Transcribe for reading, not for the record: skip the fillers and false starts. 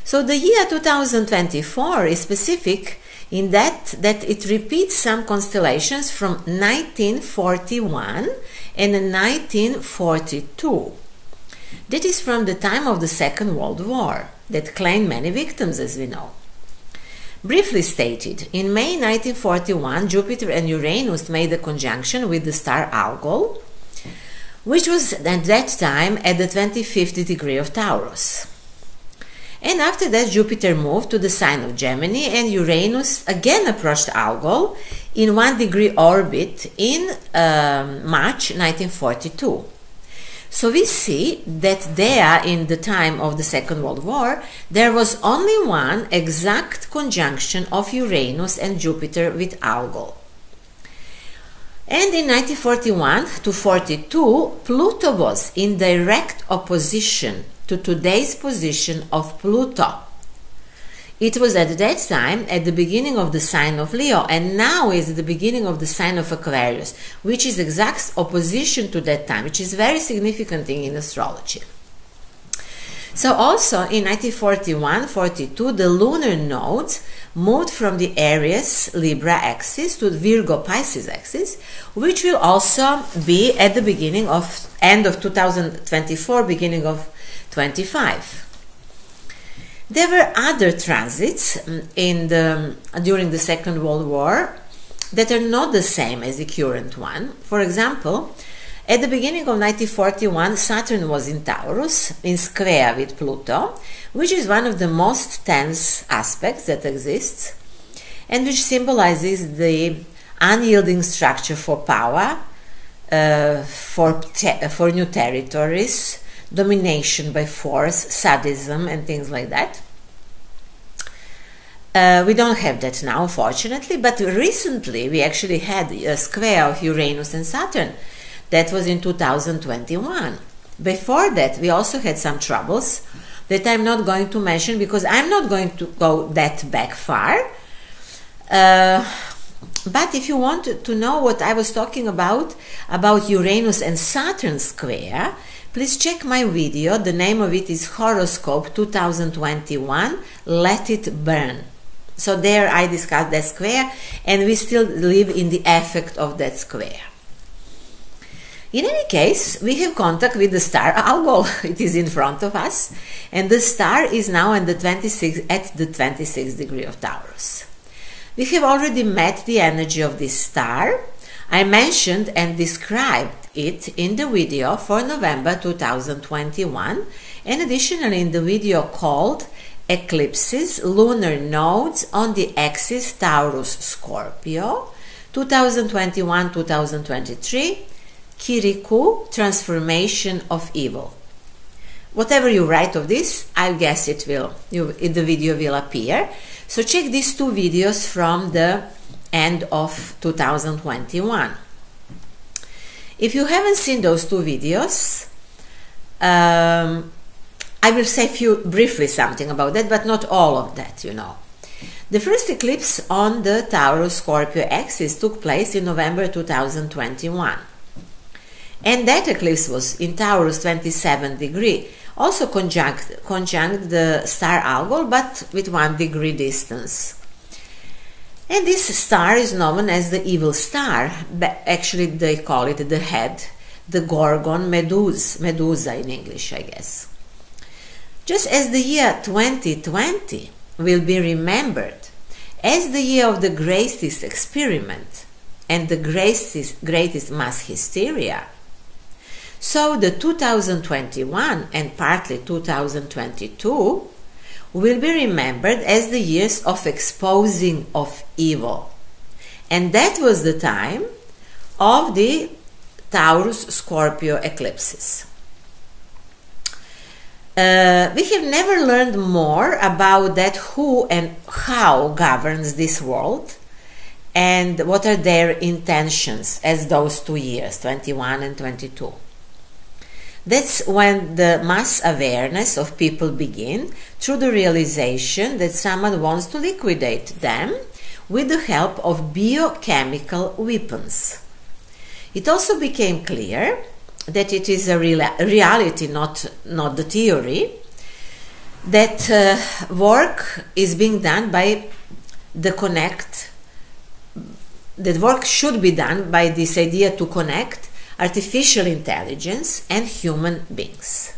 So the year 2024 is specific in that it repeats some constellations from 1941 and 1942. That is from the time of the Second World War, that claimed many victims, as we know. Briefly stated, in May 1941, Jupiter and Uranus made a conjunction with the star Algol, which was at that time at the 25th degree of Taurus. And after that, Jupiter moved to the sign of Gemini, and Uranus again approached Algol in 1 degree orbit in March 1942. So we see that there, in the time of the Second World War, there was only one exact conjunction of Uranus and Jupiter with Algol. And in 1941 to 42, Pluto was in direct opposition to today's position of Pluto. It was at that time at the beginning of the sign of Leo, and now is at the beginning of the sign of Aquarius, which is exact opposition to that time, which is very significant thing in astrology. So also in 1941-42, the lunar nodes moved from the Aries Libra axis to the Virgo Pisces axis, which will also be at the beginning of end of 2024, beginning of 25. There were other transits during the Second World War that are not the same as the current one. For example, at the beginning of 1941, Saturn was in Taurus, in square with Pluto, which is one of the most tense aspects that exists, and which symbolizes the unyielding structure for power, for new territories, domination by force, sadism, and things like that. We don't have that now, unfortunately, but recently we actually had a square of Uranus and Saturn. That was in 2021. Before that, we also had some troubles that I'm not going to mention because I'm not going to go that back far. But if you want to know what I was talking about Uranus and Saturn square, please check my video. The name of it is Horoscope 2021, Let It Burn. So there I discussed that square, and we still live in the effect of that square. In any case, we have contact with the star Algol. It is in front of us, and the star is now at the 26th degree of Taurus. We have already met the energy of this star. I mentioned and described it in the video for November 2021, and additionally in the video called Eclipses, Lunar Nodes on the Axis Taurus-Scorpio, 2021-2023, Kirikou, Transformation of Evil. Whatever you write of this, I guess it will, the video will appear. So check these two videos from the end of 2021. If you haven't seen those two videos, I will say briefly something about that, but not all of that, you know. The first eclipse on the Taurus-Scorpio axis took place in November 2021. And that eclipse was in Taurus 27 degree, also conjunct the star Algol, but with 1 degree distance. And this star is known as the evil star. Actually, they call it the head, the Gorgon, Medusa in English, I guess. Just as the year 2020 will be remembered as the year of the greatest experiment and the greatest mass hysteria, so the 2021 and partly 2022 will be remembered as the years of exposing of evil. And that was the time of the Taurus-Scorpio eclipses. We have never learned more about that who and how governs this world and what are their intentions as those 2 years, 21 and 22. That's when the mass awareness of people begin through the realization that someone wants to liquidate them with the help of biochemical weapons. It also became clear that it is a reality, not the theory, that work is being done by the connect, that work should be done by this idea to connect artificial intelligence and human beings.